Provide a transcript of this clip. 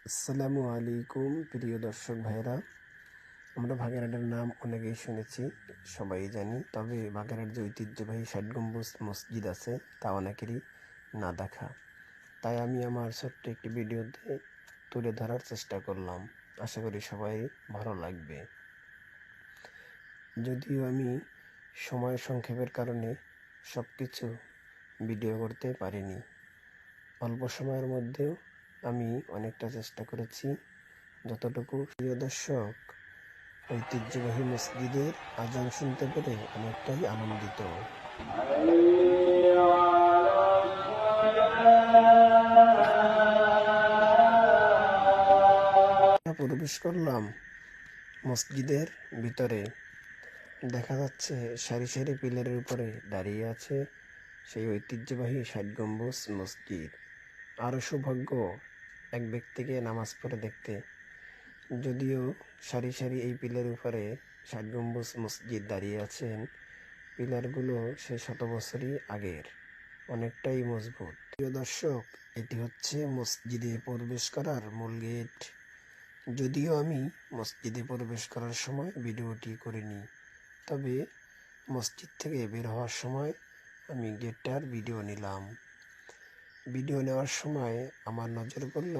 আসসালামু আলাইকুম প্রিয় দর্শক ভাইরা। আমরা বাগেরহাটের নাম অনেকেই শুনেছি, সবাই জানি। তবে বাগেরহাট যে ঐতিহ্যবাহী ৬০ গম্বুজ মসজিদ আছে তা অনেকেরই না দেখা। তাই আমি আমার ছোট্ট একটি ভিডিওতে তুলে ধরার চেষ্টা করলাম। আশা করি সবাই ভালো লাগবে। যদিও আমি সময় সংক্ষেপের কারণে সব কিছু ভিডিও করতে পারিনি, অল্প সময়ের মধ্যেও আমি অনেকটা চেষ্টা করেছি যতটুকু। প্রিয় দর্শক, ঐতিহ্যবাহী মসজিদের আজান শুনতে পেরে অনেকটাই আনন্দিত। প্রবেশ করলাম মসজিদের ভিতরে। দেখা যাচ্ছে সারি সারি পিলারের উপরে দাঁড়িয়ে আছে সেই ঐতিহ্যবাহী ৬০ গম্বুজ মসজিদ। আরও সৌভাগ্য এক ব্যক্তিকে নামাজ পড়ে দেখতে। যদিও সারি সারি এই পিলারের উপরে ৬০ গম্বুজ মসজিদ দাঁড়িয়ে আছেন, পিলারগুলো সে শত বছরই আগের, অনেকটাই মজবুত। প্রিয় দর্শক, এটি হচ্ছে মসজিদে প্রবেশ করার মূল গেট। যদিও আমি মসজিদে প্রবেশ করার সময় ভিডিওটি করিনি, তবে মসজিদ থেকে বের হওয়ার সময় আমি গেটটার ভিডিও নিলাম। ভিডিও নেওয়ার সময় আমার নজর পড়ল